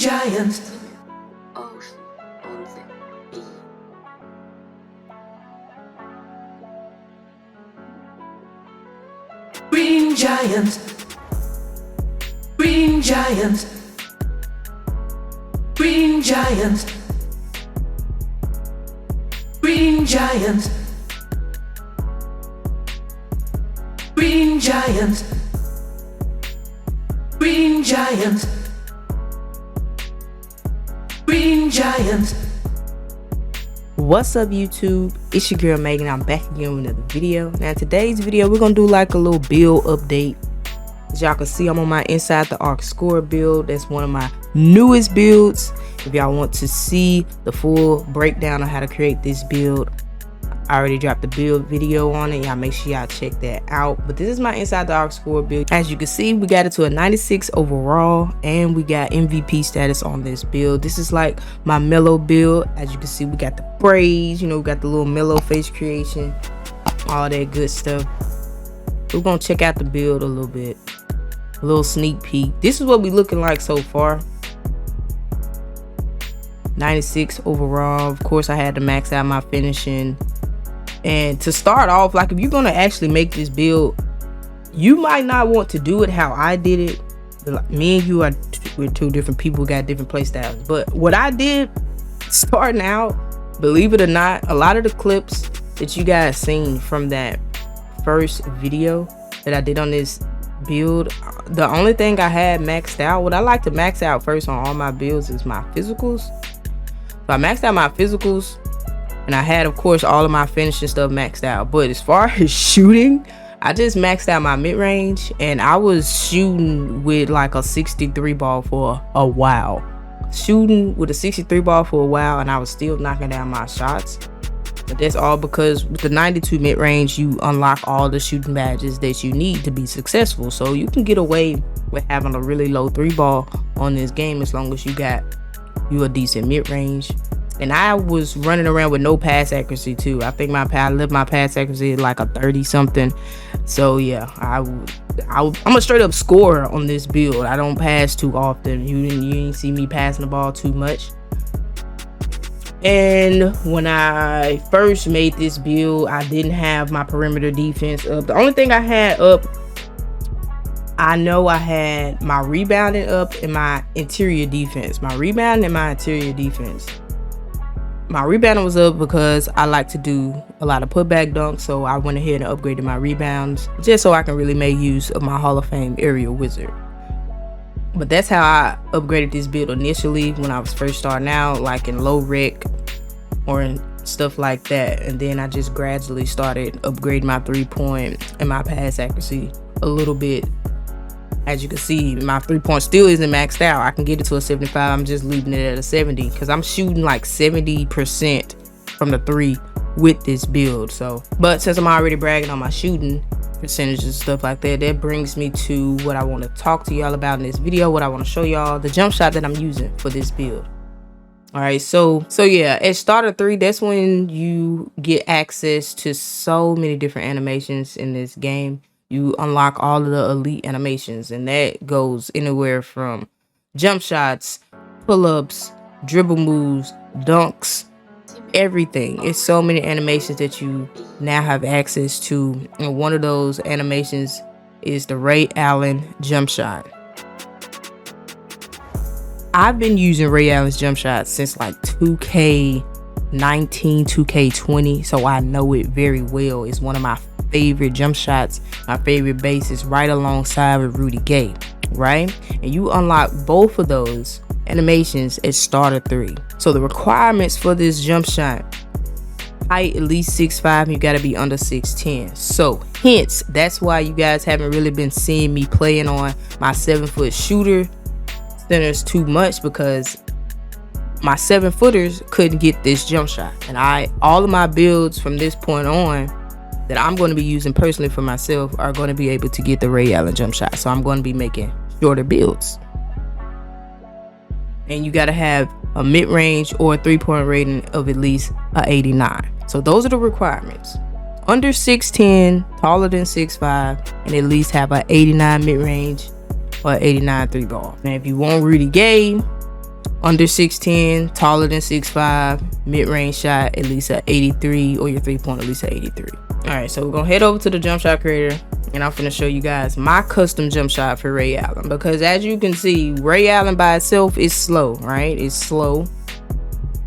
Giant. Green Giant. Green Giant. Green Giant. Green Giant. Green Giant. Green Giant. Green Giant. What's up YouTube, it's your girl Megan. I'm back again with another video. Now today's video we're gonna do like a little build update. As y'all can see, I'm on my Inside the Arc score build. That's one of my newest builds. If y'all want to see the full breakdown of how to create this build, I already dropped the build video on it. Y'all make sure y'all check that out. But this is my Inside the Arc score build. As you can see, we got it to a 96 overall and we got MVP status on this build. This is like my mellow build. As you can see, we got the braids, you know, we got the little mellow face creation, all that good stuff. We're gonna check out the build a little bit, a little sneak peek. This is what we looking like so far. 96 overall. Of course, I had to max out my finishing. And to start off, like if you're gonna actually make this build, you might not want to do it how I did it. Me and you we're two different people, got different play styles. But what I did starting out, believe it or not, a lot of the clips that you guys seen from that first video that I did on this build, the only thing I had maxed out, what I like to max out first on all my builds is my physicals. So I maxed out my physicals. And I had, of course, all of my finishing stuff maxed out. But as far as shooting, I just maxed out my mid-range. And I was shooting with like a 63 ball for a while. Shooting with a 63 ball for a while. And I was still knocking down my shots. But that's all because with the 92 mid-range, you unlock all the shooting badges that you need to be successful. So you can get away with having a really low 3 ball on this game as long as you got a decent mid-range. And I was running around with no pass accuracy too. I think I left my pass accuracy at like a 30 something. So yeah, I'm a straight up scorer on this build. I don't pass too often. You didn't see me passing the ball too much. And when I first made this build, I didn't have my perimeter defense up. The only thing I had up, I know I had my rebounding up and my interior defense. My rebounding and my interior defense. My rebounding was up because I like to do a lot of putback dunks, so I went ahead and upgraded my rebounds just so I can really make use of my Hall of Fame aerial wizard. But that's how I upgraded this build initially when I was first starting out, like in low rec or in stuff like that. And then I just gradually started upgrading my 3-point and my pass accuracy a little bit. As you can see, my 3-point still isn't maxed out. I can get it to a 75. I'm just leaving it at a 70 because I'm shooting like 70% from the 3 with this build. So, but since I'm already bragging on my shooting percentages and stuff like that, that brings me to what I want to talk to y'all about in this video. What I want to show y'all, the jump shot that I'm using for this build. All right, so yeah, at starter 3, that's when you get access to so many different animations in this game. You unlock all of the elite animations, and that goes anywhere from jump shots, pull-ups, dribble moves, dunks, everything. It's so many animations that you now have access to, and one of those animations is the Ray Allen jump shot. I've been using Ray Allen's jump shot since like 2K19, 2K20, so I know it very well. It's one of my favorite jump shots, my favorite bases, right alongside with Rudy Gay, right? And you unlock both of those animations at starter 3. So the requirements for this jump shot: height at least 6'5", you got to be under 6'10". So hence, that's why you guys haven't really been seeing me playing on my 7-foot shooter centers too much, because my 7-footers couldn't get this jump shot. And all of my builds from this point on that I'm going to be using personally for myself are going to be able to get the Ray Allen jump shot. So I'm going to be making shorter builds. And you got to have a mid-range or a 3-point rating of at least a 89. So those are the requirements: under 6'10", taller than 6'5", and at least have an 89 mid-range or 89 3-ball. Now if you want Rudy Gay, under 6'10", taller than 6'5", mid-range shot at least at 83, or your 3-point at least at 83. All right, so we're gonna head over to the jump shot creator, and I'm gonna show you guys my custom jump shot for Ray Allen, because as you can see, Ray Allen by itself is slow, right? It's slow,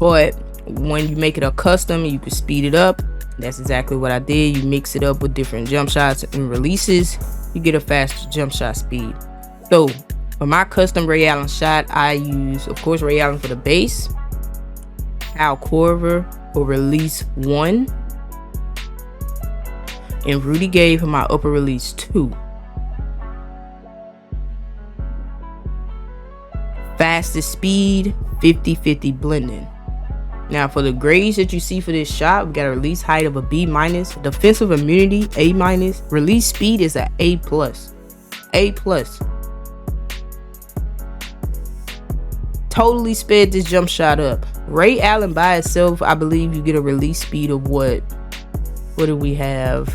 but when you make it a custom, you can speed it up. That's exactly what I did. You mix it up with different jump shots and releases, you get a faster jump shot speed. So for my custom Ray Allen shot, I use, of course, Ray Allen for the base, Al Corver for release 1, and Rudy Gay for my upper release 2. Fastest speed, 50-50 blending. Now for the grades that you see for this shot, we got a release height of a B-, defensive immunity A-, release speed is an A+. A+. Totally sped this jump shot up. Ray Allen by itself, I believe you get a release speed of what do we have?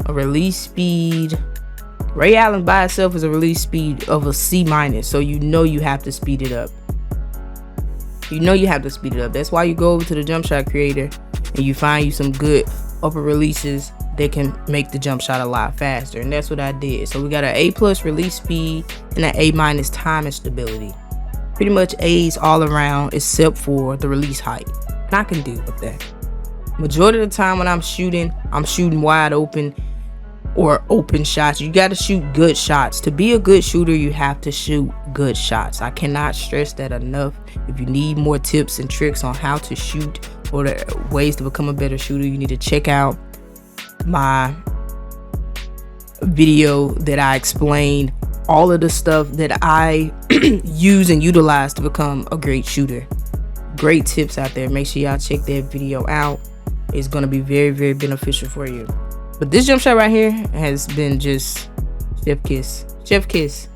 A release speed. Ray Allen by itself is a release speed of a C-, so you know you have to speed it up. You know you have to speed it up. That's why you go over to the jump shot creator and you find you some good upper releases that can make the jump shot a lot faster, and that's what I did. So we got an A+ release speed and an A- time and stability. Pretty much A's all around except for the release height, and I can deal with that. Majority of the time when I'm shooting wide open or open shots. You got to shoot good shots. To be a good shooter, you have to shoot good shots. I cannot stress that enough. If you need more tips and tricks on how to shoot or the ways to become a better shooter, you need to check out my video that I explain all of the stuff that I use and utilize to become a great shooter. Great tips out there. Make sure y'all check that video out. It's going to be very, very beneficial for you. But this jump shot right here has been just chef kiss. Chef kiss.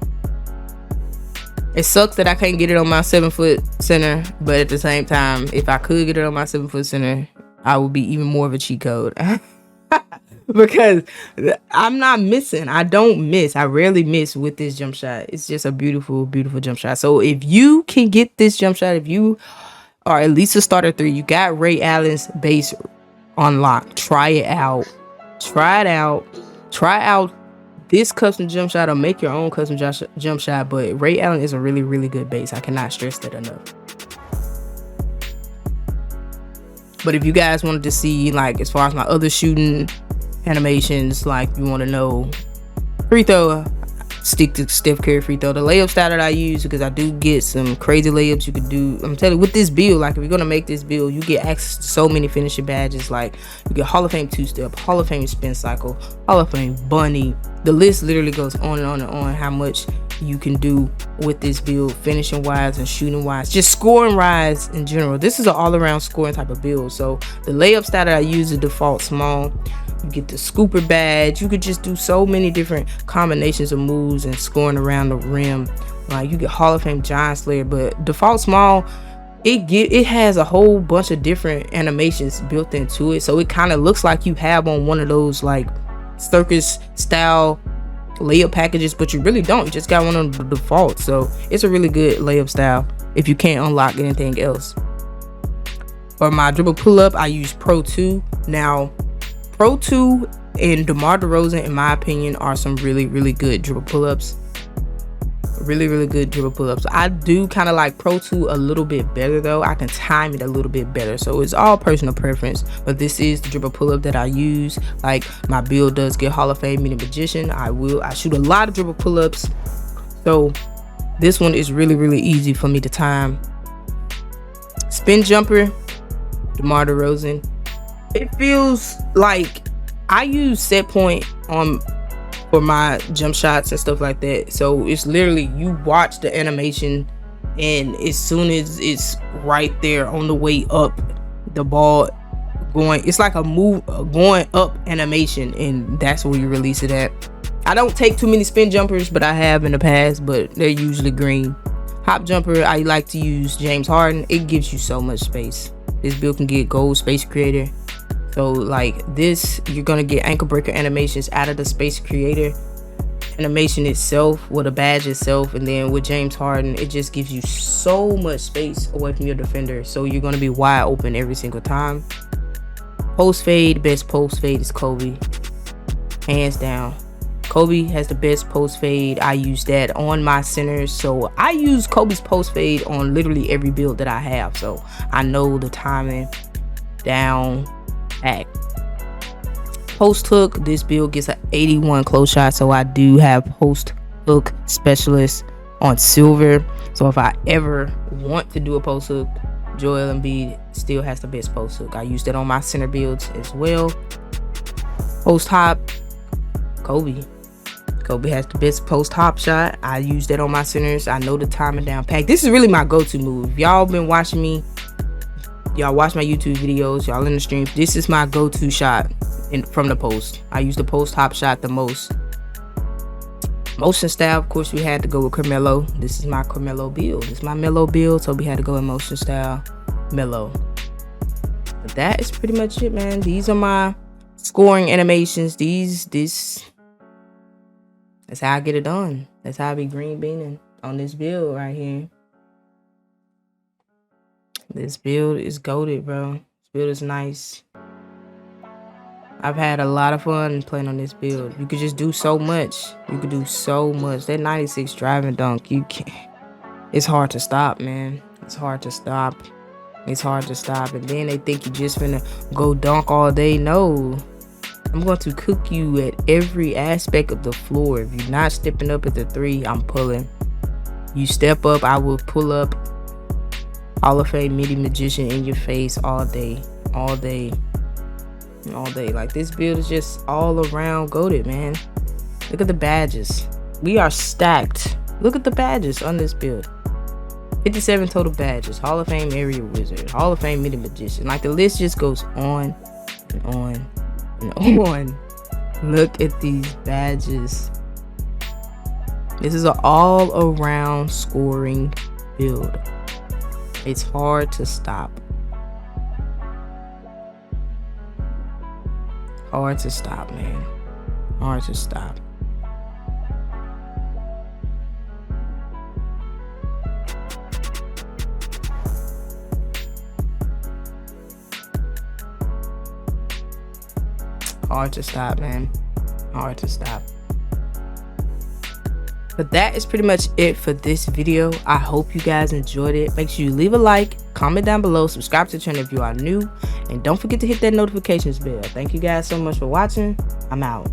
It sucks that I can't get it on my 7-foot center, but at the same time, if I could get it on my 7-foot center, I would be even more of a cheat code. Because I'm not missing. I don't miss. I rarely miss with this jump shot. It's just a beautiful, beautiful jump shot. So if you can get this jump shot, if you are at least a starter 3, you got Ray Allen's base on lock. Try it out. Try it out. Try out this custom jump shot or make your own custom jump shot. But Ray Allen is a really, really good base. I cannot stress that enough. But if you guys wanted to see, like, as far as my other shooting animations, like you want to know free throw, stick to Steph Curry free throw, the layup style that I use, because I do get some crazy layups you could do. I'm telling you, with this build, like if you're gonna make this build, you get access to so many finishing badges. Like you get Hall of Fame 2-step, Hall of Fame spin cycle, Hall of Fame bunny. The list literally goes on and on and on how much you can do with this build, finishing wise and shooting wise, just scoring wise in general. This is an all-around scoring type of build. So the layup style that I use is default small. You get the scooper badge. You could just do so many different combinations of moves and scoring around the rim. Like you get Hall of Fame Giant Slayer, but default small, it has a whole bunch of different animations built into it. So it kind of looks like you have on one of those like circus style layup packages, but you really don't. You just got one on the default. So it's a really good layup style if you can't unlock anything else. For my dribble pull up, I use Pro 2. Now Pro 2 and DeMar DeRozan, in my opinion, are some really, really good dribble pull-ups. Really, really good dribble pull-ups. I do kind of like Pro 2 a little bit better, though. I can time it a little bit better. So it's all personal preference. But this is the dribble pull-up that I use. Like my build does get Hall of Fame Mini Magician. I shoot a lot of dribble pull-ups. So this one is really, really easy for me to time. Spin jumper, DeMar DeRozan. It feels like I use set point for my jump shots and stuff like that. So it's literally you watch the animation, and as soon as it's right there on the way up, the ball going, it's like a move going up animation, and that's where you release it at. I don't take too many spin jumpers, but I have in the past, but they're usually green. Hop jumper, I like to use James Harden. It gives you so much space. This build can get gold space creator. So like this, you're gonna get ankle breaker animations out of the space creator, animation itself, with a badge itself, and then with James Harden, it just gives you so much space away from your defender, so you're going to be wide open every single time. Post fade, best post fade is Kobe, hands down. Kobe has the best post fade. I use that on my centers, so I use Kobe's post fade on literally every build that I have, so I know the timing down pat. Post hook, this build gets an 81 close shot, so I do have post hook specialist on silver. So if I ever want to do a post hook, Joel Embiid still has the best post hook. I use that on my center builds as well. Post hop, Kobe has the best post hop shot. I use that on my centers. I know the timing down pack. This is really my go-to move. Y'all been watching me, y'all watch my YouTube videos, y'all in the stream, this is my go-to shot from the post. I use the post hop shot the most. Motion style, of course, we had to go with Carmelo. This is my Carmelo build. This is my Melo build, so we had to go in motion style Melo. But that is pretty much it, man. These are my scoring animations. That's how I get it done. That's how I be green beaning on this build right here. This build is goated, bro. This build is nice. I've had a lot of fun playing on this build. You could just do so much. You could do so much. That 96 driving dunk, you can't. It's hard to stop, man. It's hard to stop. It's hard to stop. And then they think you just finna go dunk all day. No. I'm going to cook you at every aspect of the floor. If you're not stepping up at the 3, I'm pulling. You step up, I will pull up. Hall of Fame midi magician in your face all day. All day. All day. Like, this build is just all around goated, man. Look at the badges. We are stacked. Look at the badges on this build. 57 total badges. Hall of Fame area wizard. Hall of Fame midi magician. Like, the list just goes on and on and on. Look at these badges. This is an all around scoring build. It's hard to stop. Hard to stop, man. Hard to stop. Hard to stop, man. Hard to stop. But that is pretty much it for this video. I hope you guys enjoyed it. Make sure you leave a like, comment down below, subscribe to the channel if you are new, and don't forget to hit that notifications bell. Thank you guys so much for watching. I'm out.